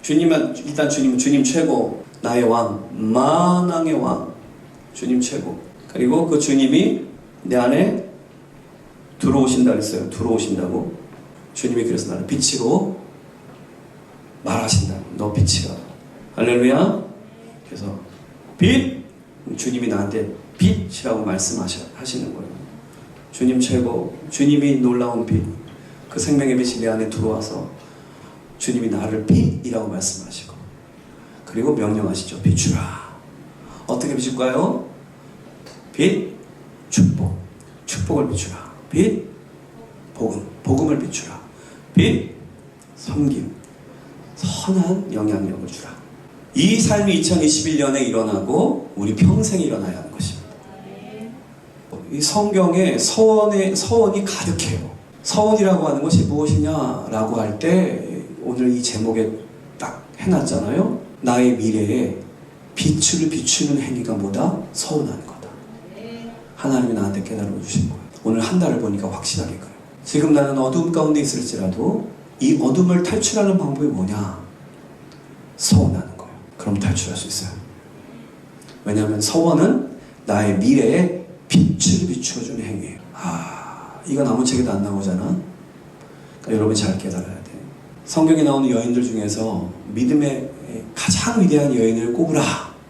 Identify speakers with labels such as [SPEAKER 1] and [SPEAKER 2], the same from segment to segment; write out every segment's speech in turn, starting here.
[SPEAKER 1] 주님은 일단 주님 최고, 나의 왕, 만왕의 왕, 주님 최고. 그리고 그 주님이 내 안에 들어오신다 그랬어요. 들어오신다고. 주님이 그래서 나를 빛으로 말하신다. 너 빛이라. 할렐루야. 그래서 빛, 주님이 나한테 빛이라고 말씀하시는 거예요. 주님 최고, 주님이 놀라운 빛, 그 생명의 빛이 내 안에 들어와서 주님이 나를 빛이라고 말씀하시고, 그리고 명령하시죠. 비추라. 어떻게 비출까요? 빛, 축복, 축복을 비추라. 빛, 복음, 복음을 비추라. 빛, 섬김, 선한 영향력을 주라. 이 삶이 2021년에 일어나고 우리 평생에 일어나야 하는 것입니다. 이 성경에 서원이 가득해요. 서원이라고 하는 것이 무엇이냐라고 할 때 오늘 이 제목에 딱 해놨잖아요. 나의 미래에 빛을 비추는 행위가 뭐다? 서원하는 거다. 하나님이 나한테 깨달아 주신 거예요. 오늘 한 달을 보니까 확실하게 그래요. 지금 나는 어두움 가운데 있을지라도 이 어둠을 탈출하는 방법이 뭐냐? 서원하는 거예요. 그럼 탈출할 수 있어요. 왜냐하면 서원은 나의 미래에 빛을 비추어주는 행위예요. 이건 아무 책에도 안 나오잖아. 그러니까 여러분이 잘 깨달아야 돼. 성경에 나오는 여인들 중에서 믿음의 가장 위대한 여인을 꼽으라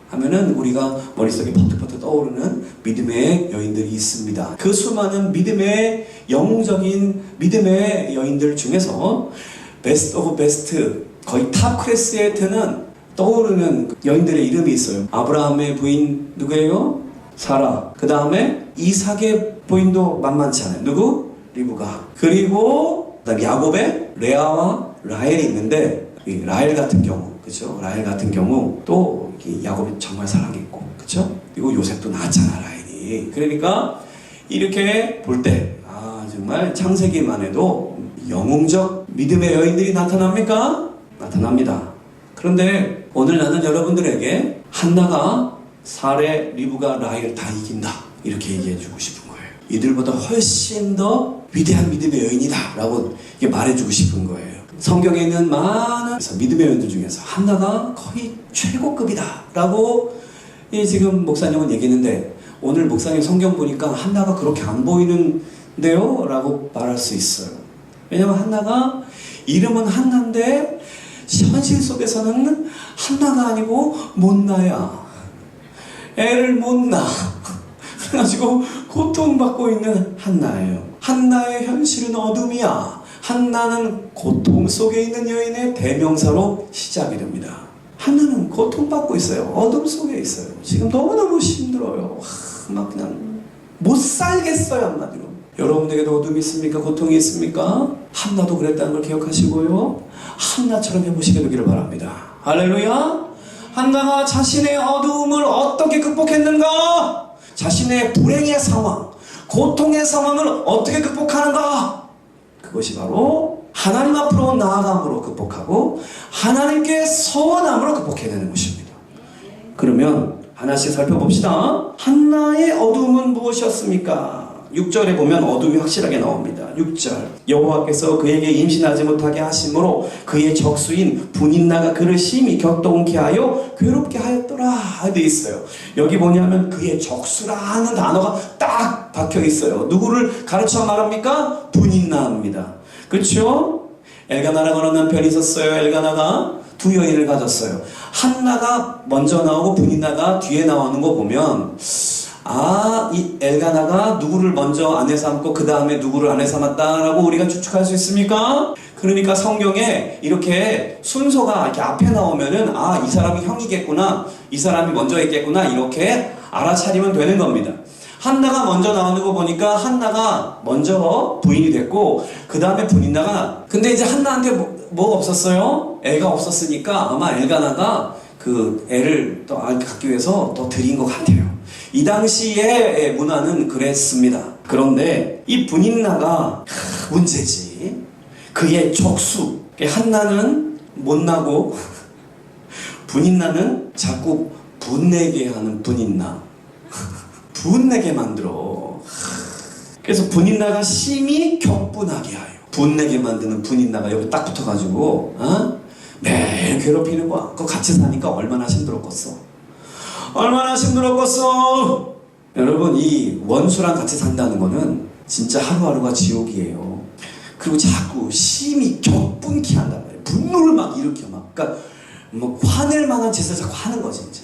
[SPEAKER 1] 하면은 우리가 머릿속에 퍼뜩퍼뜩 떠오르는 믿음의 여인들이 있습니다. 그 수많은 믿음의 영웅적인 믿음의 여인들 중에서 베스트 오브 베스트, 거의 탑 클래스에 드는 떠오르는 여인들의 이름이 있어요. 아브라함의 부인 누구예요? 사라. 그 다음에 이삭의 부인도 만만치 않아요. 누구? 리브가. 그리고 그다음에 야곱의 레아와 라헬이 있는데, 이 라헬 같은 경우, 그렇죠? 라헬 같은 경우 또 야곱이 정말 사랑했고, 그렇죠? 그리고 요셉도 낳았잖아, 라헬이. 그러니까 이렇게 볼 때 정말 창세기만 해도 영웅적 믿음의 여인들이 나타납니까? 나타납니다. 그런데 오늘 나는 여러분들에게 한나가 사레, 리브가, 라헬 다 이긴다, 이렇게 얘기해 주고 싶은 거예요. 이들보다 훨씬 더 위대한 믿음의 여인이다 라고 말해주고 싶은 거예요. 성경에 있는 많은 믿음의 여인들 중에서 한나가 거의 최고급이다 라고 지금 목사님은 얘기했는데, 오늘 목사님 성경 보니까 한나가 그렇게 안 보이는데요? 라고 말할 수 있어요. 왜냐면 한나가 이름은 한나인데 현실 속에서는 한나가 아니고 못나야. 애를 못 낳아. 그래가지고 고통받고 있는 한나예요. 한나의 현실은 어둠이야. 한나는 고통 속에 있는 여인의 대명사로 시작이 됩니다. 한나는 고통받고 있어요. 어둠 속에 있어요. 지금 너무너무 힘들어요. 막 그냥 못 살겠어요, 한마디로. 여러분에게도 어둠이 있습니까? 고통이 있습니까? 한나도 그랬다는 걸 기억하시고요. 한나처럼 해보시게 되기를 바랍니다. 할렐루야! 한나가 자신의 어두움을 어떻게 극복했는가? 자신의 불행의 상황, 고통의 상황을 어떻게 극복하는가? 그것이 바로 하나님 앞으로 나아감으로 극복하고 하나님께 서원함으로 극복해내는 것입니다. 그러면 하나씩 살펴봅시다. 한나의 어두움은 무엇이었습니까? 6절에 보면 어둠이 확실하게 나옵니다. 6절, 여호와께서 그에게 임신하지 못하게 하심으로 그의 적수인 분인나가 그를 심히 격동케 하여 괴롭게 하였더라 되어 있어요. 여기 뭐냐면 그의 적수라는 단어가 딱 박혀 있어요. 누구를 가르쳐 말합니까? 분인나입니다. 그렇죠? 엘가나라고 하는 남편이 있었어요. 엘가나가 두 여인을 가졌어요. 한나가 먼저 나오고 분인나가 뒤에 나오는 거 보면, 이 엘가나가 누구를 먼저 아내 삼고 그 다음에 누구를 아내 삼았다라고 우리가 추측할 수 있습니까? 그러니까 성경에 이렇게 순서가 이렇게 앞에 나오면은 이 사람이 형이겠구나, 이 사람이 먼저 했겠구나, 이렇게 알아차리면 되는 겁니다. 한나가 먼저 나오는 거 보니까 한나가 먼저 부인이 됐고 그 다음에 분인나가, 근데 이제 한나한테 뭐가 없었어요? 애가 없었으니까 아마 엘가나가 그 애를 또 갖기 위해서 더 드린 것 같아요. 이 당시의 문화는 그랬습니다. 그런데 이 분인나가 문제지. 그의 적수. 한나는 못나고 분인나는 자꾸 분내게 하는 분인나. 분내게 만들어. 그래서 분인나가 심히 격분하게 하여. 분내게 만드는 분인나가 여기 딱 붙어가지고 매일 괴롭히는 거야. 그거 같이 사니까 얼마나 힘들었겠어. 얼마나 힘들었겠어. 여러분, 이 원수랑 같이 산다는 거는 진짜 하루하루가 지옥이에요. 그리고 자꾸 심히 격분케 한단 말이에요. 분노를 막 일으켜 막. 그러니까 뭐 화낼 만한 짓을 자꾸 하는 거지 이제.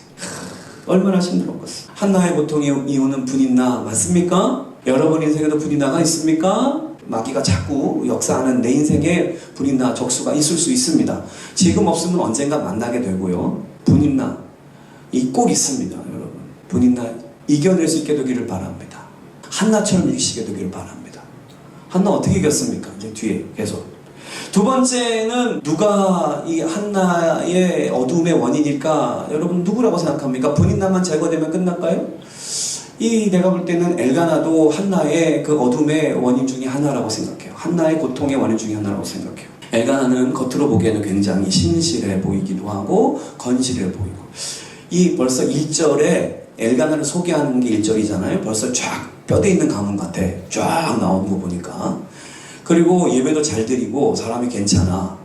[SPEAKER 1] 얼마나 힘들었겠어. 한나의 고통의 이유는 분인나 맞습니까? 여러분 인생에도 분인나가 있습니까? 마귀가 자꾸 역사하는 내 인생에 분인나 적수가 있을 수 있습니다. 지금 없으면 언젠가 만나게 되고요. 분인나 꼭 있습니다. 여러분, 분인나 이겨낼 수 있게 되기를 바랍니다. 한나처럼 이기시게 되기를 바랍니다. 한나 어떻게 이겼습니까? 이제 뒤에 계속. 두 번째는 누가 이 한나의 어두움의 원인일까? 여러분 누구라고 생각합니까? 분인나만 제거되면 끝날까요? 내가 볼 때는 엘가나도 한나의 그 어둠의 원인 중에 하나라고 생각해요. 한나의 고통의 원인 중에 하나라고 생각해요. 엘가나는 겉으로 보기에는 굉장히 신실해 보이기도 하고 건실해 보이고, 벌써 1절에 엘가나를 소개하는 게 1절이잖아요. 벌써 쫙 뼈대 있는 가문 같아. 쫙 나오는 거 보니까. 그리고 예배도 잘 드리고 사람이 괜찮아.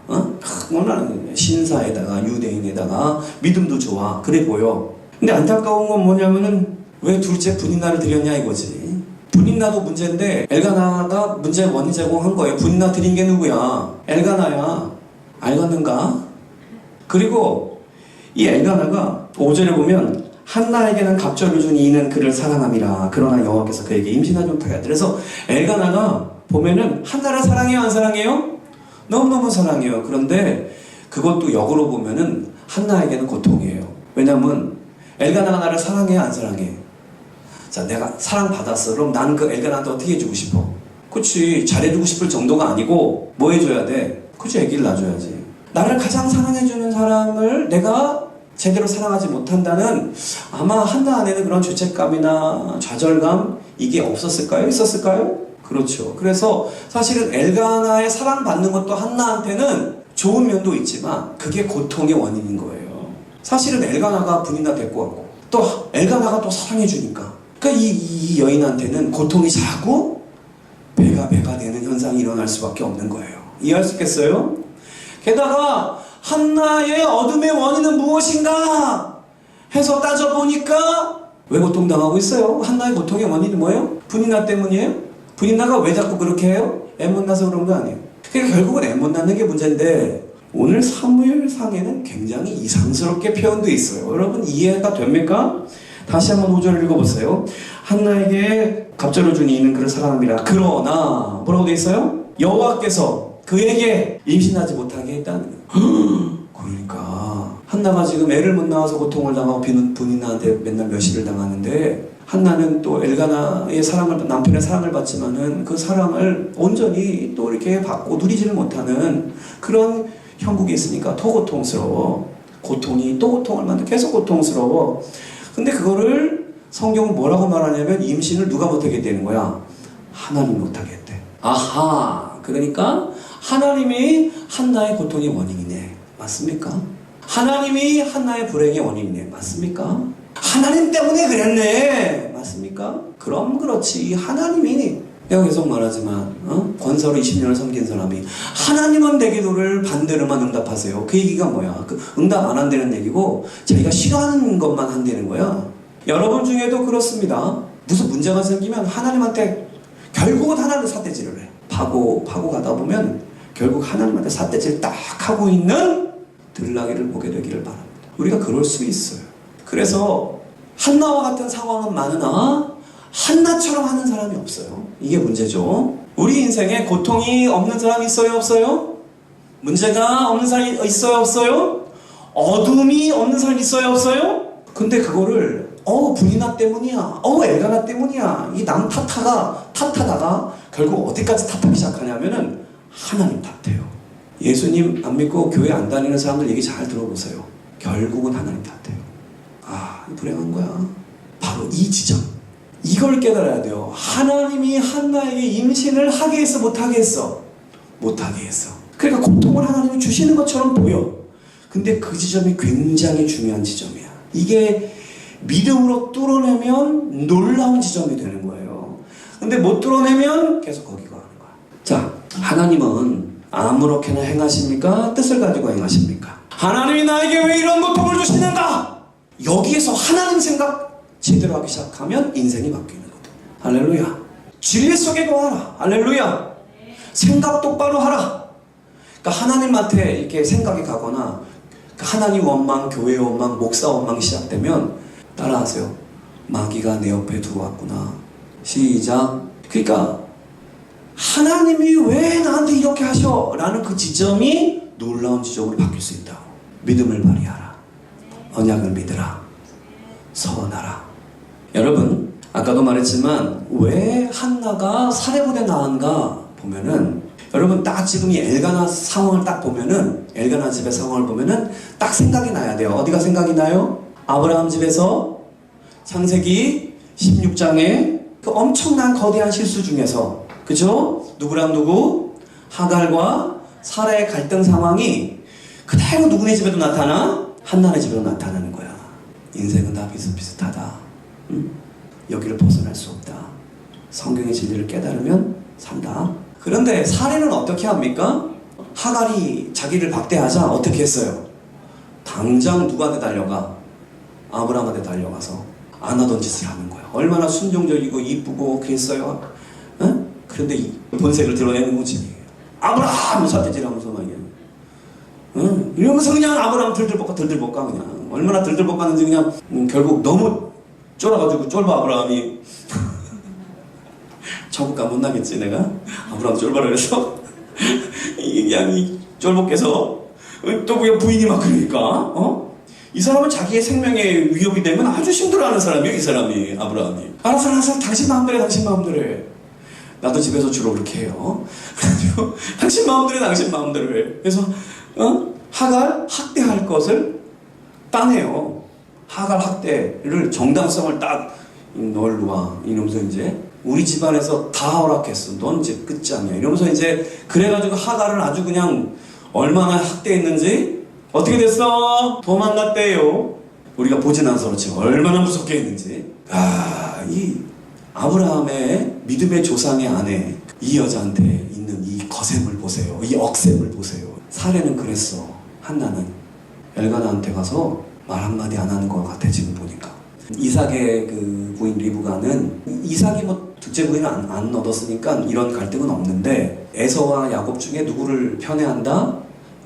[SPEAKER 1] 워낙 신사에다가 유대인에다가 믿음도 좋아. 그래 보여. 근데 안타까운 건 뭐냐면은 왜 둘째 분인나를 드렸냐 이거지. 분인나도 문제인데 엘가나가 문제 원인 제공한 거예요. 분인나 드린 게 누구야? 엘가나야. 알겠는가? 그리고 이 엘가나가 5절에 보면 한나에게는 갑절을 준 이는 그를 사랑함이라. 그러나 여호와께서 그에게 임신하지 못하게 하더라. 그래서 엘가나가 보면은 한나를 사랑해요, 안 사랑해요? 너무너무 사랑해요. 그런데 그것도 역으로 보면은 한나에게는 고통이에요. 왜냐면 엘가나가 나를 사랑해, 안 사랑해? 자, 내가 사랑받았어. 그럼 나는 그 엘가나한테 어떻게 해주고 싶어? 그치, 잘해주고 싶을 정도가 아니고 뭐 해줘야 돼? 그치, 애기를 낳아줘야지. 나를 가장 사랑해주는 사람을 내가 제대로 사랑하지 못한다는, 아마 한나 안에는 그런 죄책감이나 좌절감 이게 없었을까요? 있었을까요? 그렇죠. 그래서 사실은 엘가나의 사랑받는 것도 한나한테는 좋은 면도 있지만 그게 고통의 원인인 거예요. 사실은 엘가나가 분인나 데리고 왔고 또 엘가나가 또 사랑해주니까, 그러니까 이 여인한테는 고통이 자꾸 배가 되는 현상이 일어날 수밖에 없는 거예요. 이해할 수 있겠어요? 게다가 한나의 어둠의 원인은 무엇인가 해서 따져보니까 왜 고통당하고 있어요? 한나의 고통의 원인이 뭐예요? 분인나 때문이에요? 분인나가 왜 자꾸 그렇게 해요? 애 못 낳아서 그런 거 아니에요? 그러니까 결국은 애 못 낳는 게 문제인데, 오늘 사무엘상에는 굉장히 이상스럽게 표현되어 있어요. 여러분 이해가 됩니까? 다시 한번 5절을 읽어보세요. 한나에게 갑절을 준 이는 그를 사랑합니다. 그러나 뭐라고 되어 있어요? 여호와께서 그에게 임신하지 못하게 했다는 거예요. 그러니까 한나가 지금 애를 못 낳아서 고통을 당하고 분인나한테 맨날 멸시를 당하는데, 한나는 또 엘가나의 사랑을, 남편의 사랑을 받지만은 그 사랑을 온전히 또 이렇게 받고 누리지를 못하는 그런 형국이 있으니까 더 고통스러워. 고통이 또 고통을 만들어 계속 고통스러워. 근데 그거를 성경은 뭐라고 말하냐면 임신을 누가 못하게 되는 거야? 하나님 못하게 했대. 아하, 그러니까 하나님이 한나의 고통의 원인이네. 맞습니까? 하나님이 한나의 불행의 원인이네. 맞습니까? 하나님 때문에 그랬네. 맞습니까? 그럼 그렇지. 하나님이, 내가 계속 말하지만 권사로 20년을 섬긴 사람이 하나님은 내 기도를 반대로만 응답하세요. 그 얘기가 뭐야? 그 응답 안 한다는 얘기고 자기가 싫어하는 것만 한다는 거야. 여러분 중에도 그렇습니다. 무슨 문제가 생기면 하나님한테 결국은 하나님 삿대질을 해. 파고 가다 보면 결국 하나님한테 삿대질 딱 하고 있는 들나귀를 보게 되기를 바랍니다. 우리가 그럴 수 있어요. 그래서 한나와 같은 상황은 많으나 한나처럼 하는 사람이 없어요. 이게 문제죠. 우리 인생에 고통이 없는 사람이 있어요, 없어요? 문제가 없는 사람이 있어요, 없어요? 어둠이 없는 사람이 있어요, 없어요? 근데 그거를 분인나 때문이야, 엘가나 때문이야, 이 남 탓하다가 결국 어디까지 탓하기 시작하냐면은 하나님 탓해요. 예수님 안 믿고 교회 안 다니는 사람들 얘기 잘 들어보세요. 결국은 하나님 탓해요. 불행한 거야. 바로 이 지점, 이걸 깨달아야 돼요. 하나님이 한나에게 임신을 하게 했어, 못하게 했어? 못하게 했어. 그러니까 고통을 하나님이 주시는 것처럼 보여. 근데 그 지점이 굉장히 중요한 지점이야. 이게 믿음으로 뚫어내면 놀라운 지점이 되는 거예요. 근데 못 뚫어내면 계속 거기 가는 거야. 자, 하나님은 아무렇게나 행하십니까? 뜻을 가지고 행하십니까? 하나님이 나에게 왜 이런 고통을 주시는가? 여기에서 하나님 생각 제대로 하기 시작하면 인생이 바뀌는 거다. 할렐루야. 진리 속에 거하라. 할렐루야. 생각 똑바로 하라. 그러니까 하나님한테 이렇게 생각이 가거나 하나님 원망, 교회 원망, 목사 원망이 시작되면 따라하세요. 마귀가 내 옆에 들어왔구나. 시작. 그러니까 하나님이 왜 나한테 이렇게 하셔? 라는 그 지점이 놀라운 지점으로 바뀔 수 있다. 믿음을 발휘하라. 언약을 믿으라. 서원하라. 여러분, 아까도 말했지만 왜 한나가 사례부대 나은가 보면은, 여러분 딱 지금 이 엘가나 상황을 딱 보면은, 엘가나 집의 상황을 보면은 딱 생각이 나야 돼요. 어디가 생각이 나요? 아브라함 집에서 창세기 16장에 그 엄청난 거대한 실수 중에서, 그죠? 누구랑 누구? 하갈과 사라의 갈등 상황이 그대로 누구네 집에도 나타나? 한나네 집에도 나타나는 거야. 인생은 다 비슷비슷하다. 응? 여기를 벗어날 수 없다. 성경의 진리를 깨달으면 산다. 그런데 사례는 어떻게 합니까? 하갈이 자기를 박대하자 어떻게 했어요? 당장 누구한테 달려가? 아브라함한테 달려가서 안 하던 짓을 하는 거야. 얼마나 순종적이고 이쁘고 그랬어요. 응? 그런데 이 본색을 드러내는 거지. 아브라함! 사태질하면서 막 응? 이러면서 그냥 아브라함 들들볶아 그냥. 얼마나 들들볶았는지 그냥 결국 너무 쫄아가지고 쫄바 아브라함이 천국 가 못 나겠지 내가? 아브라함 쫄바라 그래서 그냥 이 쫄복해서 또 그냥 부인이 막 그러니까 이 사람은 자기의 생명에 위협이 되면 아주 힘들어하는 사람이에요. 이 사람이 아브라함이. 알았어 당신 마음대로 해. 나도 집에서 주로 그렇게 해요. 그래가지고 당신 마음대로 해. 그래서 하갈 학대할 것을 따내요. 하갈 학대를 정당성을 딱 널 놔 이러면서 이제 우리 집안에서 다 허락했어. 넌 이제 끝장이야. 이러면서 이제 그래가지고 하갈을 아주 그냥 얼마나 학대했는지 어떻게 됐어? 도망갔대요. 우리가 보진 않아서 그렇지 얼마나 무섭게 했는지. 이 아브라함의 믿음의 조상의 아내 이 여자한테 있는 이 거셈을 보세요. 이 억셈을 보세요. 사례는 그랬어. 한나는 엘가나한테 가서 말 한마디 안 하는 것 같아 지금 보니까. 이삭의 그 부인 리브가는 이삭이 뭐 둘째 부인을 안 얻었으니까 이런 갈등은 없는데 에서와 야곱 중에 누구를 편애한다?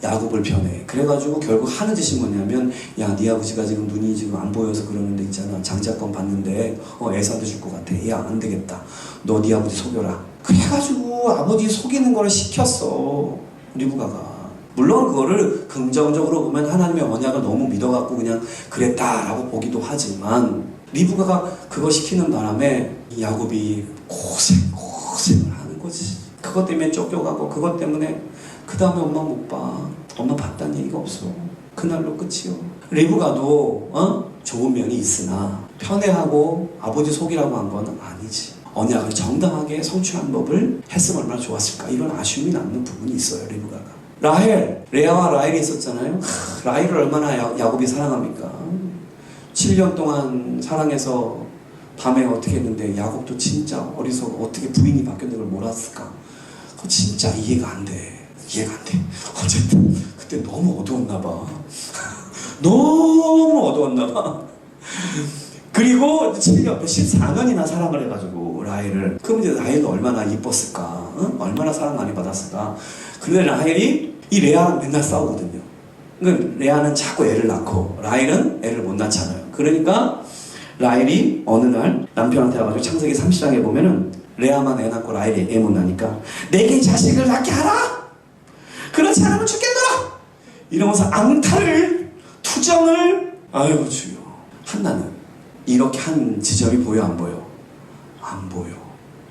[SPEAKER 1] 야곱을 편애. 그래가지고 결국 하는 짓이 뭐냐면 야 네 아버지가 지금 눈이 지금 안 보여서 그러는데 있잖아. 장자권 받는데 에서한테 줄 것 같아. 야 안 되겠다. 너 네 아버지 속여라. 그래가지고 아버지 속이는 거를 시켰어. 리브가가. 물론 그거를 긍정적으로 보면 하나님의 언약을 너무 믿어갖고 그냥 그랬다라고 보기도 하지만 리브가가 그거 시키는 바람에 야곱이 고생을 하는 거지. 그것 때문에 쫓겨가고 그것 때문에 그 다음에 엄마 못 봐. 엄마 봤다는 얘기가 없어. 그날로 끝이요. 리브가도 좋은 면이 있으나 편애하고 아버지 속이라고 한 건 아니지. 언약을 정당하게 성취한 법을 했으면 얼마나 좋았을까. 이런 아쉬움이 남는 부분이 있어요. 리브가가. 레아와 라헬이 있었잖아요. 라헬을 얼마나 야곱이 사랑합니까? 7년 동안 사랑해서 밤에 어떻게 했는데 야곱도 진짜 어리석어. 어떻게 부인이 바뀌었는 걸 몰랐을까? 그거 진짜 이해가 안 돼. 어쨌든 그때 너무 어두웠나 봐. 너무 어두웠나 봐. 그리고 14년이나 사랑을 해가지고 라헬을. 그럼 이제 라헬도 얼마나 이뻤을까? 얼마나 사랑 많이 받았을까? 그런데 라헬이 이 레아랑 맨날 싸우거든요. 그러니까 레아는 자꾸 애를 낳고 라헬은 애를 못 낳잖아요. 그러니까 라헬이 어느 날 남편한테 와가지고 창세기 30장에 보면은 레아만 애 낳고 라헬이 애 못 낳으니까 내게 자식을 낳게 하라! 그렇지 않으면 죽겠노라! 이러면서 앙탈을 투정을 아이고 주여. 한나는 이렇게 한 지점이 보여 안 보여? 안 보여.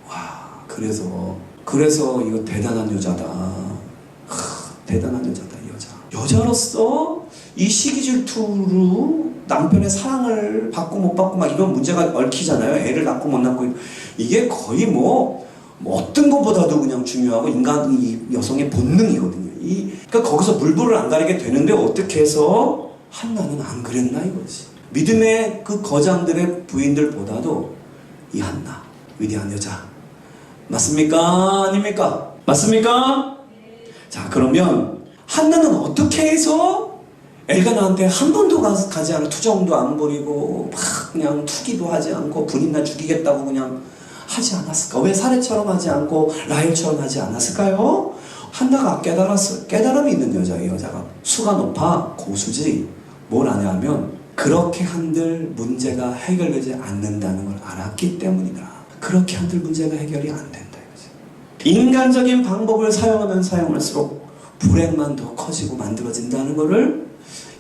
[SPEAKER 1] 와 그래서 이거 대단한 여자다. 대단한 여자다 이 여자. 여자로서 이 시기 질투로 남편의 사랑을 받고 못 받고 막 이런 문제가 얽히잖아요. 애를 낳고 못 낳고 이게 거의 뭐 어떤 것보다도 그냥 중요하고 이 여성의 본능이거든요. 그러니까 거기서 물불을 안 가리게 되는데 어떻게 해서 한나는 안 그랬나 이거지. 믿음의 그 거장들의 부인들보다도 이 한나 위대한 여자. 맞습니까? 아닙니까? 맞습니까? 자, 그러면 한나는 어떻게 해서 엘가나한테 한 번도 가지 않아 투정도 안 부리고 막 그냥 투기도 하지 않고 분이나 죽이겠다고 그냥 하지 않았을까? 왜 사례처럼 하지 않고 라헬처럼 하지 않았을까요? 한나가 깨달았어요. 깨달음이 있는 여자예요. 여자가 수가 높아 고수지. 뭘 아냐면 그렇게 한들 문제가 해결되지 않는다는 걸 알았기 때문이다. 그렇게 한들 문제가 해결이 안 된다 이거지. 인간적인 방법을 사용하면 사용할수록 불행만 더 커지고 만들어진다는 것을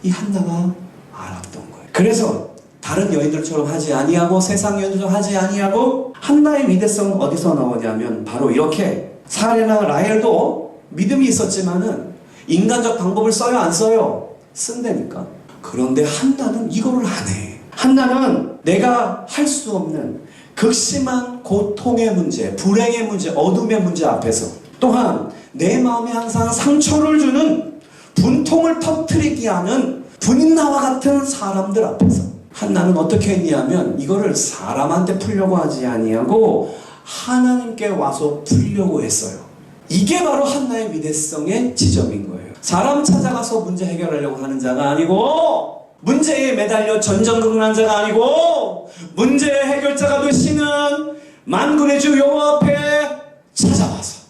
[SPEAKER 1] 이 한나가 알았던 거예요. 그래서 다른 여인들처럼 하지 아니하고 세상 여인들처럼 하지 아니하고 한나의 위대성은 어디서 나오냐면 바로 이렇게 사레나 라헬도 믿음이 있었지만은 인간적 방법을 써요 안 써요? 쓴다니까. 그런데 한나는 이거를 안 해. 한나는 내가 할 수 없는 극심한 고통의 문제, 불행의 문제, 어둠의 문제 앞에서 또한 내 마음에 항상 상처를 주는 분통을 터뜨리게 하는 분인나와 같은 사람들 앞에서 한나는 어떻게 했냐면 이거를 사람한테 풀려고 하지 아니하고 하나님께 와서 풀려고 했어요. 이게 바로 한나의 위대성의 지점인 거예요. 사람 찾아가서 문제 해결하려고 하는 자가 아니고 문제에 매달려 전전긍긍한 자가 아니고 문제의 해결자가 되시는 만군의 주 여호와 앞에 찾아와서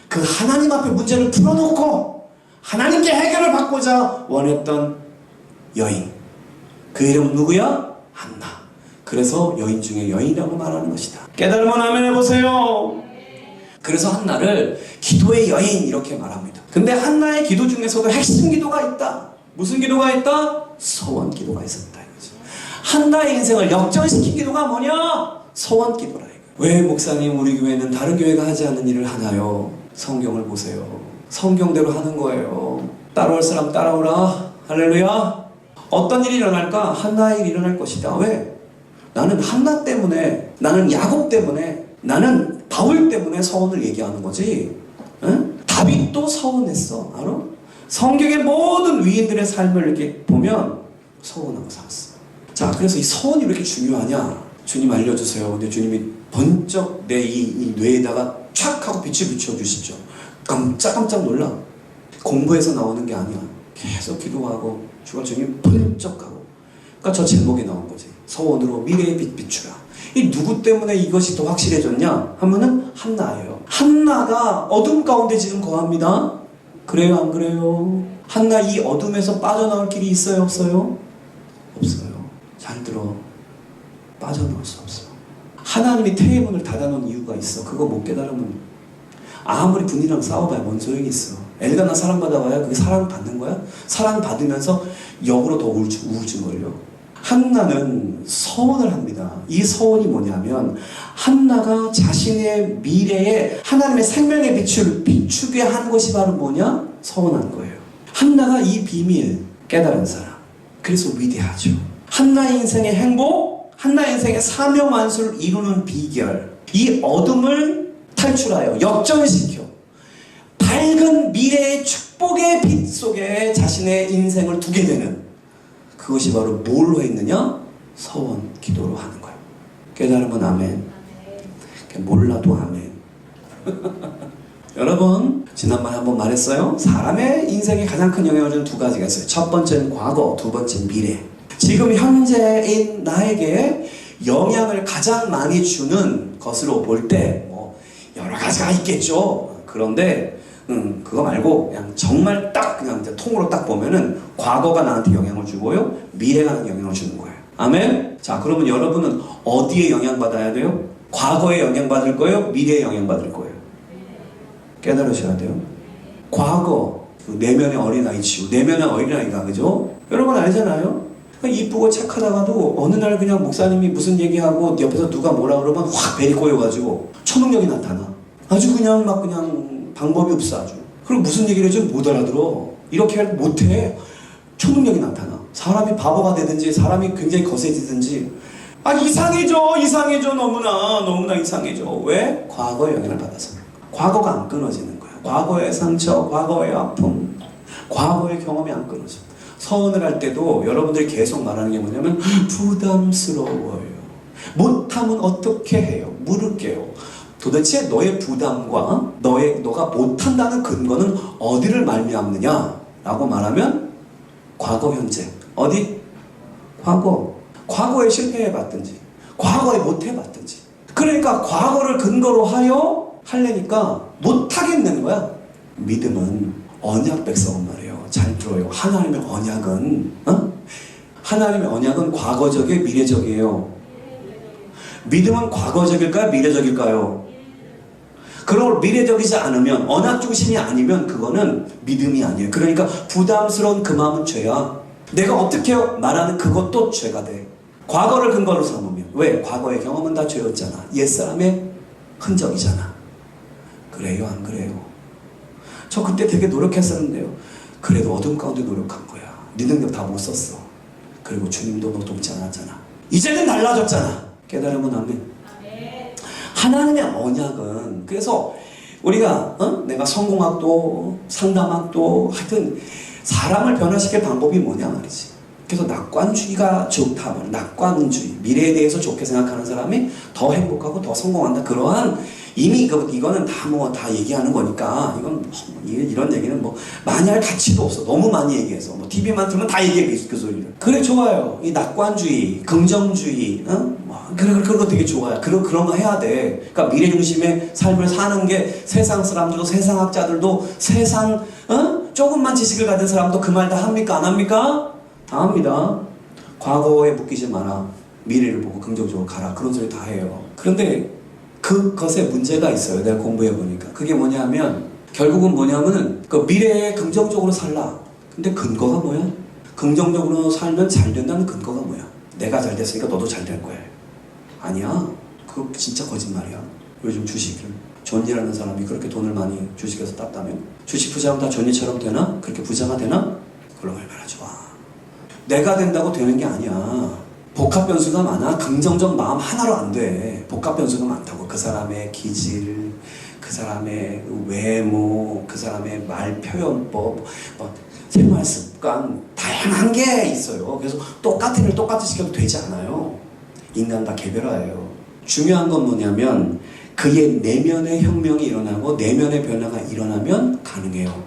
[SPEAKER 1] 그 하나님 앞에 문제를 풀어놓고 하나님께 해결을 받고자 원했던 여인. 그 이름은 누구야? 한나. 그래서 여인 중에 여인이라고 말하는 것이다. 깨달으면 아멘 해보세요. 그래서 한나를 기도의 여인 이렇게 말합니다. 근데 한나의 기도 중에서도 핵심 기도가 있다. 무슨 기도가 있다? 서원 기도가 있었다 이거죠. 한나의 인생을 역전시킨 기도가 뭐냐? 서원 기도라 이거예요. 왜 목사님 우리 교회는 다른 교회가 하지 않는 일을 하나요? 성경을 보세요. 성경대로 하는 거예요. 따라올 사람 따라오라. 할렐루야. 어떤 일이 일어날까? 한나의 일이 일어날 것이다. 왜? 나는 한나 때문에, 나는 야곱 때문에, 나는 바울 때문에 서원을 얘기하는 거지. 응? 다윗도 서원했어. 알아? 성경의 모든 위인들의 삶을 이렇게 보면 서원하고 살았어. 자, 그래서 이 서원이 왜 이렇게 중요하냐? 주님 알려주세요. 근데 주님이 번쩍 내 이 뇌에다가 촥 하고 빛을 비춰주시죠. 깜짝깜짝 놀라. 공부에서 나오는 게 아니야. 계속 기도하고 주님 번쩍하고. 그러니까 저 제목이 나온 거지. 서원으로 미래의 빛 비추라. 이 누구 때문에 이것이 더 확실해졌냐 하면은 한나예요. 한나가 어둠 가운데 지금 거합니다. 그래요 안 그래요? 한나 이 어둠에서 빠져나올 길이 있어요 없어요? 없어요. 잘 들어. 빠져나올 수 없어. 하나님이 태의 문을 닫아놓은 이유가 있어. 그거 못 깨달으면 아무리 분이랑 싸워봐야 뭔 소용이 있어. 엘가나 사랑받아봐야 그게 사랑받는 거야? 사랑받으면서 역으로 더 우울증 걸려. 한나는 서원을 합니다. 이 서원이 뭐냐면 한나가 자신의 미래에 하나님의 생명의 빛을 비추게 한 것이 바로 뭐냐? 서원한 거예요. 한나가 이 비밀 깨달은 사람. 그래서 위대하죠. 한나의 인생의 행복, 한나의 인생의 사명만수를 이루는 비결. 이 어둠을 탈출하여 역전시켜 밝은 미래의 축복의 빛 속에 자신의 인생을 두게 되는 그것이 바로 뭘로 했느냐? 서원, 기도로 하는 거예요. 깨달으면 아멘. 몰라도 아멘. 여러분, 지난번에 한번 말했어요. 사람의 인생에 가장 큰 영향을 주는 두 가지가 있어요. 첫 번째는 과거, 두 번째는 미래. 지금 현재인 나에게 영향을 가장 많이 주는 것으로 볼 때 뭐 여러 가지가 있겠죠. 그런데 그거 말고 그냥 정말 딱 그냥 이제 통으로 딱 보면은 과거가 나한테 영향을 주고요, 미래가 나한테 영향을 주는 거예요. 아멘. 자, 그러면 여러분은 어디에 영향 받아야 돼요? 과거에 영향 받을 거예요? 미래에 영향 받을 거예요? 깨달으셔야 돼요. 과거 그 내면의 어린아이 치고 내면의 어린아이가 그죠? 여러분 알잖아요. 이쁘고 착하다가도 어느 날 그냥 목사님이 무슨 얘기하고 옆에서 누가 뭐라 그러면 확 벨이 꼬여가지고 초능력이 나타나. 아주 그냥 막 그냥 방법이 없어 아주. 그리고 무슨 얘기를 해도 못 알아들어. 이렇게 못해. 초능력이 나타나. 사람이 바보가 되든지 사람이 굉장히 거세지든지 이상해져 너무나 이상해져. 왜? 과거의 영향을 받아서. 과거가 안 끊어지는 거야. 과거의 상처, 과거의 아픔, 과거의 경험이 안 끊어져. 서원을 할 때도 여러분들이 계속 말하는 게 뭐냐면 부담스러워요. 못하면 어떻게 해요? 물을게요. 도대체 너의 부담과 너가 못한다는 근거는 어디를 말미암느냐? 라고 말하면 과거, 현재. 어디? 과거에 실패해봤든지 과거에 못해봤든지. 그러니까 과거를 근거로 하여 하려니까 못하겠는 거야. 믿음은 언약 백성은 말이에요. 잘 들어요. 하나님의 언약은 하나님의 언약은 과거적이에요, 미래적이에요? 믿음은 과거적일까요, 미래적일까요? 그걸 미래적이지 않으면, 언약 중심이 아니면 그거는 믿음이 아니에요. 그러니까 부담스러운 그 마음은 죄야. 내가 어떻게 말하는 그것도 죄가 돼. 과거를 근거로 삼으면. 왜? 과거의 경험은 다 죄였잖아. 옛사람의 흔적이잖아. 그래요, 안 그래요? 저 그때 되게 노력했었는데요. 그래도 어둠 가운데 노력한 거야. 네 능력 다 못 썼어. 그리고 주님도 너 돕지 않았잖아. 이제는 달라졌잖아. 깨달으면 아멘. 하나님의 언약은, 그래서 우리가 내가 성공학도 상담학도 하여튼 사람을 변화시킬 방법이 뭐냐 말이지. 그래서 낙관주의가 좋다 말이야. 낙관주의, 미래에 대해서 좋게 생각하는 사람이 더 행복하고 더 성공한다. 그러한 이미 이거는 다 얘기하는 거니까 이건 이런 얘기는 많이 할 가치도 없어. 너무 많이 얘기해서 TV만 틀면 다 얘기해 그 소리를. 그래, 좋아요. 이 낙관주의, 긍정주의, 그런 거 되게 좋아요. 그런 거 해야 돼. 그러니까 미래 중심의 삶을 사는 게 세상 사람들도, 세상학자들도, 조금만 지식을 가진 사람도 그 말 다 합니까? 안 합니까? 다 합니다. 과거에 묶이지 마라. 미래를 보고 긍정적으로 가라. 그런 소리 다 해요. 그런데 그것에 문제가 있어요. 내가 공부해보니까. 그게 뭐냐면, 결국은 뭐냐면은, 그 미래에 긍정적으로 살라. 근데 근거가 뭐야? 긍정적으로 살면 잘 된다는 근거가 뭐야? 내가 잘 됐으니까 너도 잘 될 거야. 아니야. 그거 진짜 거짓말이야. 요즘 주식을. 존니라는 사람이 그렇게 돈을 많이 주식에서 땄다면? 주식 부자면 다 존니처럼 되나? 그렇게 부자가 되나? 그럼 얼마나 좋아. 내가 된다고 되는 게 아니야. 복합 변수가 많아. 긍정적 마음 하나로 안 돼. 복합 변수가 많다고. 그 사람의 기질, 그 사람의 외모, 그 사람의 말 표현법, 생활 습관, 다양한 게 있어요. 그래서 똑같은 일 똑같이 시켜도 되지 않아요. 인간 다 개별화예요. 중요한 건 뭐냐면 그의 내면의 혁명이 일어나고 내면의 변화가 일어나면 가능해요.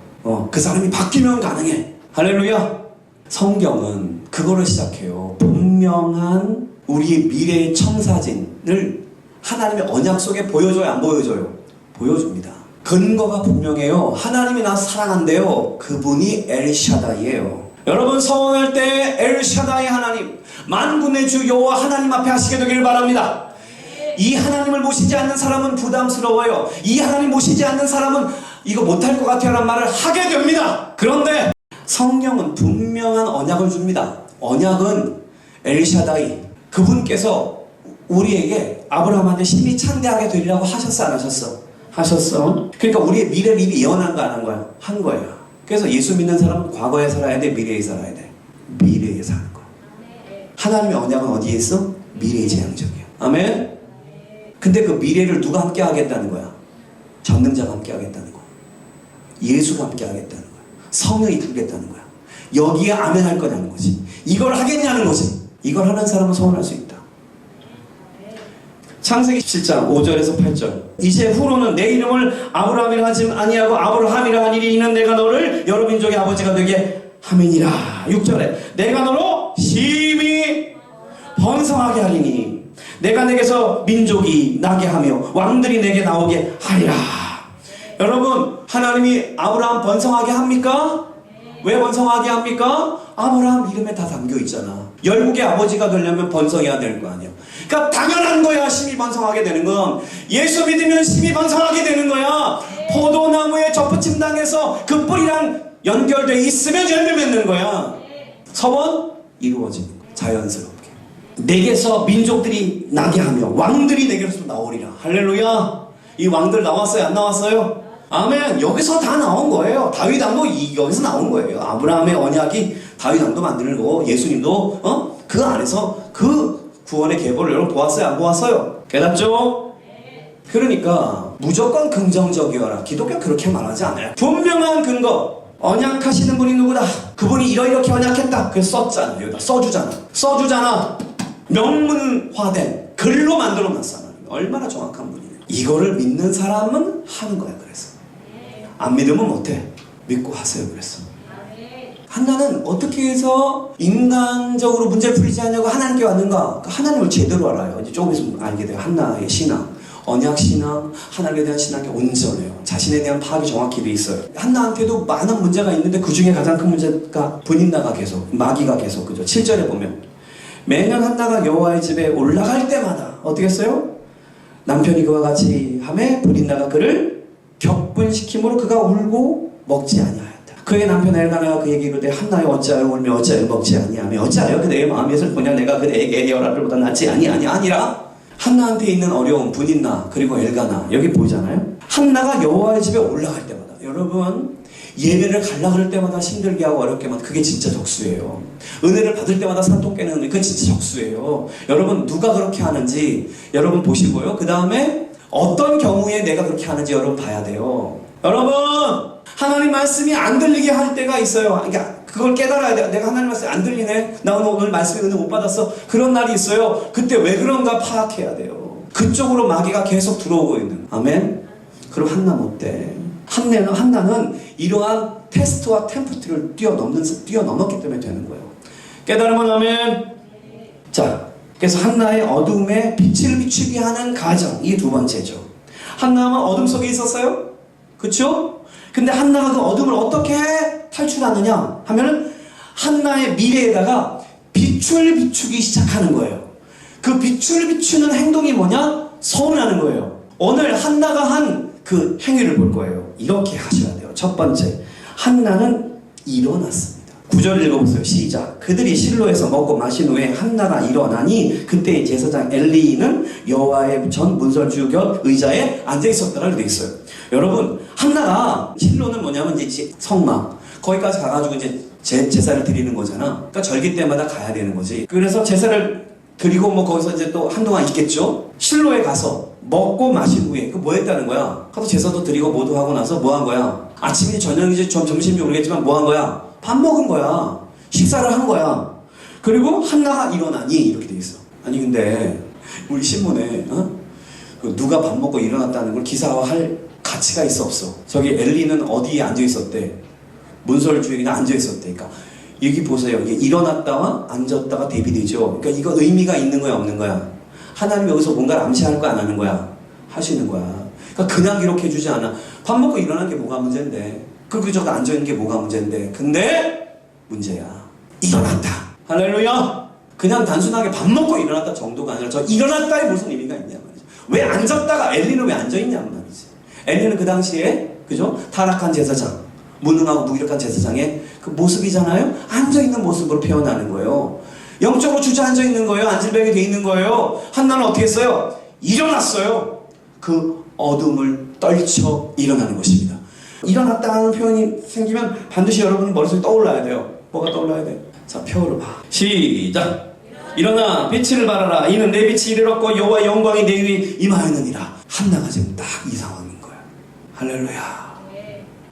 [SPEAKER 1] 그 사람이 바뀌면 가능해. 할렐루야. 성경은 그거를 시작해요. 분명한 우리의 미래의 청사진을 하나님의 언약 속에 보여줘요, 안 보여줘요? 보여줍니다. 근거가 분명해요. 하나님이 나 사랑한대요. 그분이 엘샤다이예요. 여러분 서원할 때 엘샤다이 하나님, 만군의 주 여호와 하나님 앞에 하시게 되기를 바랍니다. 이 하나님을 모시지 않는 사람은 부담스러워요. 이 하나님 모시지 않는 사람은 이거 못할 것 같아요 라는 말을 하게 됩니다. 그런데 성령은 분명한 언약을 줍니다. 언약은 엘샤다이, 그분께서 우리에게 아브라함한테 심히 창대하게 되리라고 하셨어, 안 하셨어? 하셨어. 그러니까 우리의 미래를 이미 예언한 거 안 한 거야? 한 거야. 그래서 예수 믿는 사람은 과거에 살아야 돼, 미래에 살아야 돼? 미래에 사는 거야. 하나님의 언약은 어디에 있어? 미래의 재앙적이야. 아멘? 근데 그 미래를 누가 함께 하겠다는 거야? 전능자가 함께 하겠다는 거야. 예수가 함께 하겠다는 거야. 성령이 이끌겠다는 거야. 여기에 아멘 할 거냐는 거지. 이걸 하겠냐는 거지. 이걸 하는 사람은 소원할 수 있다. 창세기 17장 5절에서 8절. 이제 후로는 내 이름을 아브라함이라 하지 아니하고 아브라함이라 하니니 이는 내가 너를 여러 민족의 아버지가 되게 함이니라. 6절에 내가 너로 심히 번성하게 하리니 내가 내게서 민족이 나게 하며 왕들이 내게 나오게 하리라. 여러분, 하나님이 아브라함 번성하게 합니까? 왜 번성하게 합니까? 아브라함 이름에 다 담겨 있잖아. 열국의 아버지가 되려면 번성해야 되는 거 아니야. 그러니까 당연한 거야. 심히 번성하게 되는 건. 예수 믿으면 심히 번성하게 되는 거야. 포도나무에 접붙임 당해서 그 뿌리랑 연결돼 있으면 열매 맺는 거야. 서원 이루어지는 거야. 자연스럽게. 내게서 민족들이 나게 하며 왕들이 내게서 나오리라. 할렐루야. 이 왕들 나왔어요? 안 나왔어요? 아멘. 여기서 다 나온 거예요. 다윗 왕도 여기서 나온 거예요. 아브라함의 언약이 다윗 왕도 만드는 거고, 예수님도 그 안에서 그 구원의 계보를 여러분 보았어요? 안 보았어요? 깨닫죠? 그러니까 무조건 긍정적이어라. 기독교 그렇게 말하지 않아요. 분명한 근거. 언약하시는 분이 누구다? 그분이 이렇게 언약했다. 그래서 썼잖아. 여기다 써주잖아. 명문화된 글로 만들어 놨어. 얼마나 정확한 분이냐. 이거를 믿는 사람은 하는 거야. 그래서 안 믿으면 못해. 믿고 하세요. 그랬어. 한나는 어떻게 해서 인간적으로 문제를 풀리지 않냐고 하나님께 왔는가? 하나님을 제대로 알아요. 이제 조금 있으면 알게 돼요. 한나의 신앙, 언약 신앙, 하나님에 대한 신앙이 온전해요. 자신에 대한 파악이 정확히 돼 있어요. 한나한테도 많은 문제가 있는데 그 중에 가장 큰 문제가 분인나가 계속, 마귀가 계속, 그죠? 7절에 보면 매년 한나가 여호와의 집에 올라갈 때마다 어떻게 했어요? 남편이 그와 같이 하매 분인나가 그를 격분시킴으로 그가 울고 먹지 아니하였다. 그의 남편 엘가나가 그에게 이르되 한나여 어찌하여 울며 어찌하여 먹지 아니하며 어찌하여 그대의 마음에서 보냐 내가 그대에게 에리얼아들보다 낫지 아니라 한나한테 있는 어려움 분인나 그리고 엘가나 여기 보이잖아요. 한나가 여호와의 집에 올라갈 때마다 여러분 예배를 가려고 할 때마다 힘들게 하고 어렵게 하면 그게 진짜 적수예요. 은혜를 받을 때마다 산통 깨는 은혜 그건 진짜 적수예요. 여러분 누가 그렇게 하는지 여러분 보시고요. 그 다음에 어떤 경우에 내가 그렇게 하는지 여러분 봐야 돼요. 여러분 하나님 말씀이 안 들리게 할 때가 있어요. 그러니까 그걸 깨달아야 돼. 내가 하나님 말씀이 안 들리네. 나 오늘 말씀에 은혜 못 받았어. 그런 날이 있어요. 그때 왜 그런가 파악해야 돼요. 그쪽으로 마귀가 계속 들어오고 있는. 아멘. 그럼 한나 못돼. 한나는 이러한 테스트와 템프트를 뛰어넘었기 때문에 되는 거예요. 깨달으면 아멘. 자, 그래서 한나의 어둠에 빛을 비추게 하는 가정, 이 두 번째죠. 한나는 어둠 속에 있었어요. 그렇죠? 근데 한나가 그 어둠을 어떻게 탈출하느냐 하면은 한나의 미래에다가 빛을 비추기 시작하는 거예요. 그 빛을 비추는 행동이 뭐냐? 서운하는 거예요. 오늘 한나가 한 그 행위를 볼 거예요. 이렇게 하셔야 돼요. 첫 번째, 한나는 일어났습니다. 9절 읽어보세요. 시작. 그들이 실로에서 먹고 마신 후에 한나가 일어나니 그때 제사장 엘리는 여호와의 전 문설주 곁 의자에 앉아 있었다라고 되어 있어요. 여러분, 한나가 실로는 뭐냐면 이제 성막 거기까지 가가지고 이제 제사를 드리는 거잖아. 그러니까 절기 때마다 가야 되는 거지. 그래서 제사를 드리고 뭐 거기서 이제 또 한동안 있겠죠. 실로에 가서 먹고 마신 후에 그 뭐 했다는 거야? 가서 제사도 드리고 모두 하고 나서 뭐 한 거야? 아침인지 저녁인지 점심인지 모르겠지만 뭐 한 거야? 밥 먹은 거야. 식사를 한 거야. 그리고 한나가 일어나니 이렇게 돼 있어. 아니 근데 우리 신문에 누가 밥 먹고 일어났다는 걸 기사화할 가치가 있어 없어? 저기 엘리는 어디에 앉아 있었대? 문설주에나 앉아 있었대. 그러니까 여기 보세요. 이게 일어났다와 앉았다가 대비되죠. 그러니까 이거 의미가 있는 거야 없는 거야? 하나님이 여기서 뭔가를 암시할 거야 안 하는 거야? 하시는 거야. 그러니까 그냥 기록해주지 않아. 밥 먹고 일어난 게 뭐가 문제인데? 그리고 저기 앉아있는 게 뭐가 문제인데? 근데 문제야. 일어났다. 할렐루야. 그냥 단순하게 밥 먹고 일어났다 정도가 아니라 저 일어났다에 무슨 의미가 있냐 말이죠. 왜 앉았다가 엘리는 왜 앉아있냐 말이지. 엘리는 그 당시에 그죠? 타락한 제사장, 무능하고 무기력한 제사장의 그 모습이잖아요. 앉아있는 모습으로 표현하는 거예요. 영적으로 주저앉아 있는 거예요. 안질병이 돼 있는 거예요. 한나는 어떻게 했어요? 일어났어요. 그 어둠을 떨쳐 일어나는 것입니다. 일어났다는 표현이 생기면 반드시 여러분 머릿속에 떠올라야 돼요. 뭐가 떠올라야 돼? 자, 표를 봐. 시작. 일어나 빛을 발하라. 이는 내 빛이 이르렀고 여호와의 영광이 내 위에 임하였느니라. 한나가 지금 딱 이 상황인 거야. 할렐루야.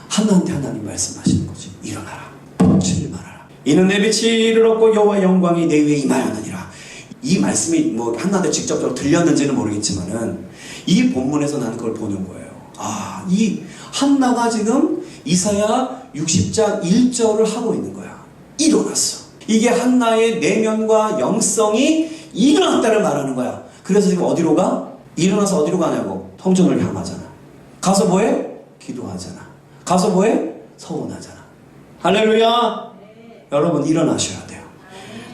[SPEAKER 1] 한나한테 하나님 말씀하시는 거지. 일어나라. 빛을 발하라. 이는 내 빛이 이르렀고 여호와의 영광이 내 위에 임하였느니라. 이 말씀이 뭐 한나한테 직접적으로 들렸는지는 모르겠지만은 이 본문에서 나는 그걸 보는 거예요. 아, 이 한나가 지금 이사야 60장 1절을 하고 있는 거야. 일어났어. 이게 한나의 내면과 영성이 일어났다를 말하는 거야. 그래서 지금 어디로 가? 일어나서 어디로 가냐고? 성전을 향하잖아. 가서 뭐해? 기도하잖아. 가서 뭐해? 서원하잖아. 할렐루야. 여러분 일어나셔야 돼요.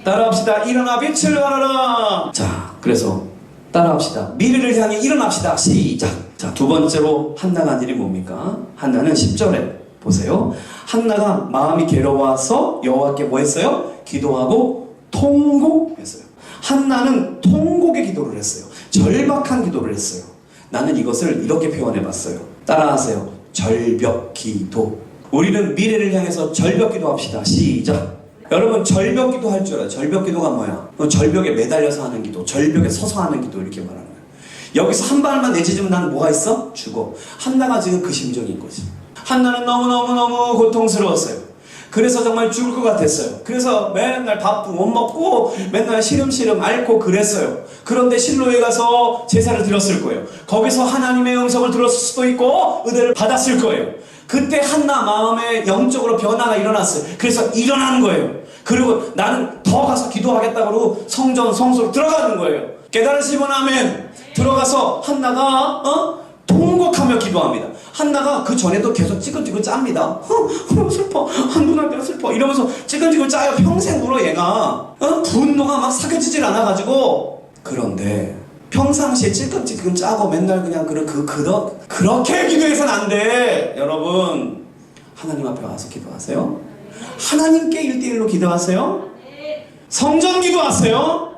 [SPEAKER 1] 따라합시다. 일어나 빛을 발하라. 자, 그래서 따라합시다. 미래를 향해 일어납시다. 시작. 자, 두 번째로 한나가 한 일이 뭡니까? 한나는 10절에 보세요. 한나가 마음이 괴로워서 여호와께 뭐 했어요? 기도하고 통곡했어요. 한나는 통곡의 기도를 했어요. 절박한 기도를 했어요. 나는 이것을 이렇게 표현해봤어요. 따라하세요. 절벽 기도. 우리는 미래를 향해서 절벽 기도합시다. 시작. 여러분 절벽 기도 할 줄 알아요. 절벽 기도가 뭐야? 절벽에 매달려서 하는 기도, 절벽에 서서 하는 기도 이렇게 말하는 거예요. 여기서 한 발만 내딛으면 나는 뭐가 있어? 죽어. 한나가 지금 그 심정인 거지. 한나는 너무너무 고통스러웠어요. 그래서 정말 죽을 것 같았어요. 그래서 맨날 밥도 못 먹고 맨날 시름시름 앓고 그랬어요. 그런데 실로에 가서 제사를 드렸을 거예요. 거기서 하나님의 음성을 들었을 수도 있고 은혜를 받았을 거예요. 그때 한나 마음에 영적으로 변화가 일어났어요. 그래서 일어나는 거예요. 그리고 나는 더 가서 기도하겠다고 그러고 성소로 들어가는 거예요. 깨달으시면 아멘. 들어가서 한나가 통곡하며 기도합니다. 한나가 그 전에도 계속 찌끈찌끈 짭니다. 슬퍼. 눈알 내가 슬퍼. 이러면서 찌끈찌끈 짜요. 평생 울어 얘가. 분노가 막 삭혀지질 않아가지고. 그런데 평상시에 찌끈찌끈 짜고 맨날 그냥 그렇게 기도해서는 안 돼. 여러분 하나님 앞에 와서 기도하세요. 하나님께 1대1로 기도하세요. 성전 기도하세요.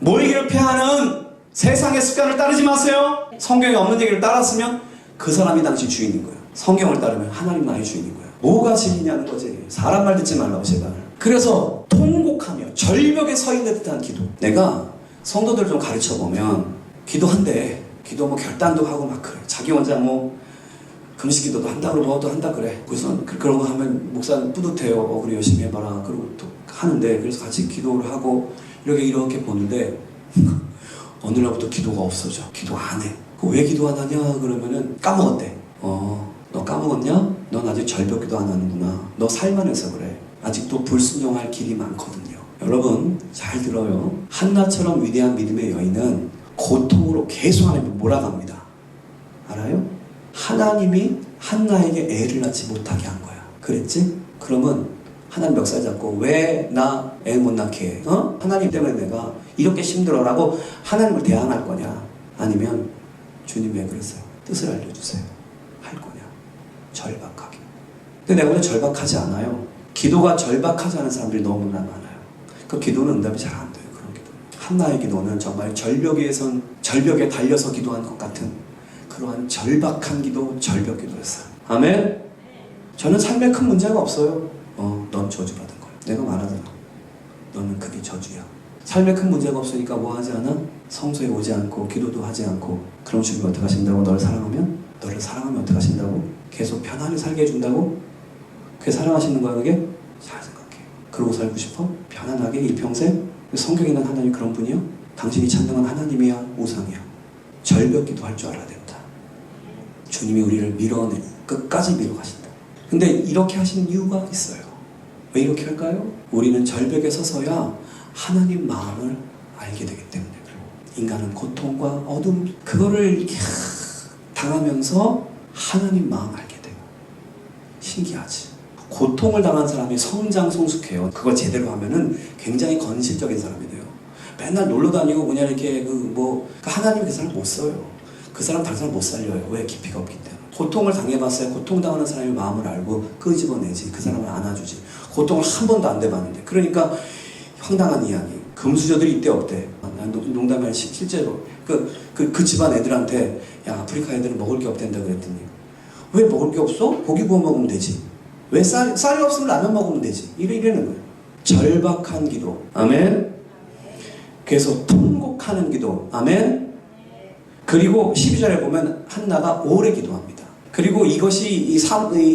[SPEAKER 1] 모이기를 패하는 세상의 습관을 따르지 마세요. 성경에 없는 얘기를 따랐으면 그 사람이 당시 주인인 거예요. 성경을 따르면 하나님 나의 주인인 거예요. 뭐가 진리냐는 거지. 사람 말 듣지 말라고 제발. 그래서 통곡하며 절벽에 서 있는 듯한 기도. 내가 성도들 좀 가르쳐 보면 기도한대. 기도 뭐 결단도 하고 막 그래. 자기 혼자 뭐 금식 기도도 한다 그러고 뭐도 한다 그래. 그래서 그런 거 하면 목사는 뿌듯해요. 그래 열심히 해봐라. 그러고 또 하는데 그래서 같이 기도를 하고 이렇게 보는데 어느 날부터 기도가 없어져. 기도 안 해. 왜 기도 안 하냐 그러면은 까먹었대. 너 까먹었냐? 넌 아직 절벽 기도 안 하는구나. 너 살만해서 그래. 아직도 불순종할 길이 많거든요. 여러분 잘 들어요. 한나처럼 위대한 믿음의 여인은 고통으로 계속 하나님을 몰아갑니다. 알아요? 하나님이 한나에게 애를 낳지 못하게 한 거야. 그랬지? 그러면 하나님 멱살 잡고 왜 나 애 못 낳게 해? 하나님 때문에 내가 이렇게 힘들어라고 하나님을 대항할 거냐? 아니면 주님 왜 그랬어요? 뜻을 알려주세요. 할 거냐? 절박하게. 근데 내가 오늘 절박하지 않아요. 기도가 절박하지 않은 사람들이 너무나 많아요. 그 기도는 응답이 잘 안 돼요. 그런 기도. 한나의 기도는 정말 절벽에 달려서 기도한 것 같은 그러한 절박한 기도, 절벽 기도였어요. 아멘? 저는 삶에 큰 문제가 없어요. 넌 저주받은 거야. 내가 말하잖아. 너는 그게 저주야. 삶에 큰 문제가 없으니까 뭐 하지 않아? 성소에 오지 않고 기도도 하지 않고. 그럼 주님이 어떻게 하신다고? 너를 사랑하면 어떻게 하신다고? 계속 편안히 살게 해준다고? 그게 사랑하시는 거야 그게? 잘 생각해. 그러고 살고 싶어? 편안하게 일평생? 성경에 있는 하나님 그런 분이요? 당신이 찾는 하나님이야? 우상이야? 절벽 기도할 줄 알아야 된다. 주님이 우리를 끝까지 밀어가신다. 근데 이렇게 하시는 이유가 있어요. 왜 이렇게 할까요? 우리는 절벽에 서서야 하나님 마음을 알게 되기 때문에 그래요. 인간은 고통과 어둠 그거를 당하면서 하나님 마음 알게 돼요. 신기하지? 고통을 당한 사람이 성장성숙해요. 그걸 제대로 하면은 굉장히 건실적인 사람이 돼요. 맨날 놀러 다니고 그냥 이렇게 하나님 그 사람 못 써요. 그 사람 다른 사람 못 살려요. 왜? 깊이가 없기 때문에. 고통을 당해봤어요. 고통당하는 사람의 마음을 알고 끄집어내지. 그 사람을 안아주지. 고통을 한 번도 안 돼봤는데. 그러니까 황당한 이야기. 금수저들이 이때 없대. 농담이 아니라 실제로 그 집안 애들한테 야 아프리카 애들은 먹을 게 없댄다 그랬더니 왜 먹을 게 없어? 고기 구워 먹으면 되지. 왜 쌀이 없으면 라면 먹으면 되지. 이러는 거예요. 절박한 기도. 아멘. 그래서 통곡하는 기도. 아멘. 그리고 12절에 보면 한나가 오래 기도합니다. 그리고 이것이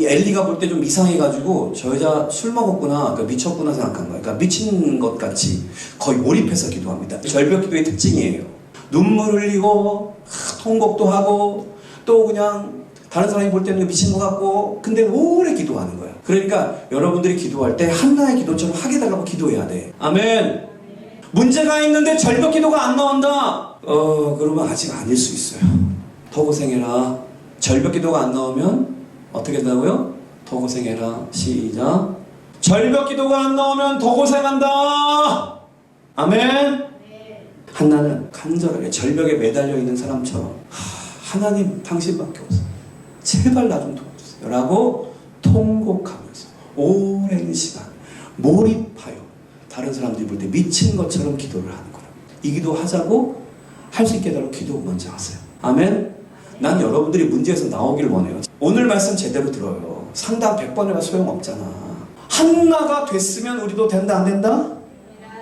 [SPEAKER 1] 엘리가 볼 때 좀 이상해가지고 저 여자 술 먹었구나, 그러니까 미쳤구나 생각한 거예요. 그러니까 미친 것 같이 거의 몰입해서 기도합니다. 절벽 기도의 특징이에요. 눈물 흘리고 통곡도 하고 또 그냥 다른 사람이 볼 때는 미친 것 같고 근데 오래 기도하는 거야. 그러니까 여러분들이 기도할 때 한나의 기도처럼 하게 달라고 기도해야 돼. 아멘. 문제가 있는데 절벽 기도가 안 나온다. 그러면 아직 아닐 수 있어요. 더 고생해라. 절벽 기도가 안 나오면 어떻게 된다고요? 더 고생해라. 시작. 절벽 기도가 안 나오면 더 고생한다. 아멘. 한나는 간절하게 절벽에 매달려 있는 사람처럼 하나님 당신밖에 없어. 제발 나 좀 도와주세요. 라고 통곡하면서 오랜 시간 몰입하여 다른 사람들이 볼 때 미친 것처럼 기도를 하는 거예요. 이 기도 하자고 할 수 있게 해달라고 기도 먼저 하세요. 아멘. 난 여러분들이 문제에서 나오길 원해요. 오늘 말씀 제대로 들어요. 상담 100번 해봐 소용없잖아. 한나가 됐으면 우리도 된다 안 된다?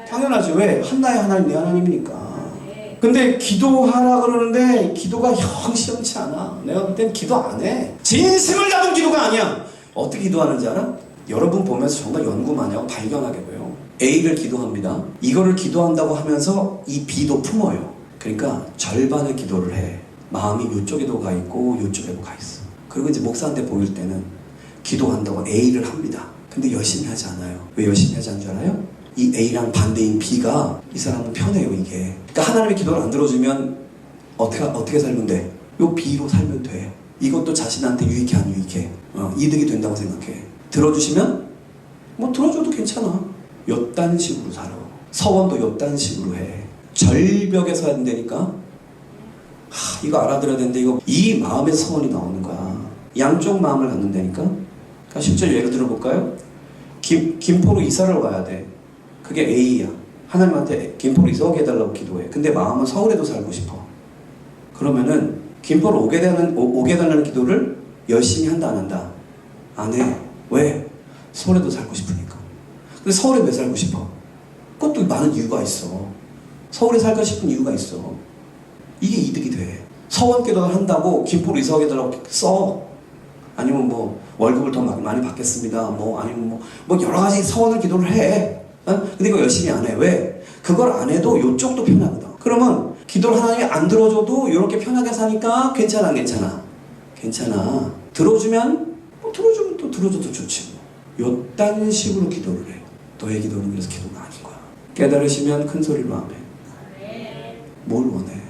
[SPEAKER 1] 당연하지. 왜? 한나의 하나님 내 하나님이니까. 근데 기도하라 그러는데 기도가 영 시원치 않아. 내가 볼 땐 기도 안 해. 진심을 담은 기도가 아니야. 어떻게 기도하는지 알아? 여러분 보면서 정말 연구 많이 하고 발견하게 돼요. A를 기도합니다. 이거를 기도한다고 하면서 이 B도 품어요. 그러니까 절반의 기도를 해. 마음이 이쪽에도 가 있고 이쪽에도 가 있어. 그리고 이제 목사한테 보일 때는 기도한다고 A를 합니다. 근데 열심히 하지 않아요. 왜 열심히 하지 않는 줄 알아요? 이 A랑 반대인 B가 이 사람은 편해요, 이게. 그러니까 하나님의 기도를 안 들어주면 어떻게 살면 돼? 요 B로 살면 돼. 이것도 자신한테 유익해, 안 유익해? 이득이 된다고 생각해. 들어주시면 뭐 들어줘도 괜찮아. 요딴 식으로 살아. 서원도 요딴 식으로 해. 절벽에 서야 된다니까. 이거 알아들어야 되는데 이거 이 마음에서 서원이 나오는 거야. 양쪽 마음을 갖는다니까. 그러니까 실제로 예를 들어볼까요? 김포로 이사를 와야 돼. 그게 A야. 하나님한테 김포로 이사 오게 해달라고 기도해. 근데 마음은 서울에도 살고 싶어. 그러면은 김포로 오게 해달라는 기도를 열심히 한다, 안 한다? 안 해. 왜? 서울에도 살고 싶으니까. 근데 서울에 왜 살고 싶어? 그것도 많은 이유가 있어. 서울에 살고 싶은 이유가 있어. 이게 이득이 돼. 서원 기도를 한다고 김포로 이사 오게 해달라고 써. 아니면 뭐 월급을 더 많이 받겠습니다. 아니면 여러 가지 서원을 기도를 해. 근데 이거 열심히 안 해. 왜? 그걸 안 해도 요쪽도 편하거든. 그러면 기도를 하나님이 안 들어줘도 이렇게 편하게 사니까 괜찮아, 안 괜찮아? 괜찮아. 들어주면 들어주면 또 들어줘도 좋지. 요딴 식으로 기도를 해요. 너의 기도는 그래서 기도가 아닌 거야. 깨달으시면 큰 소리로 아멘. 뭘 원해?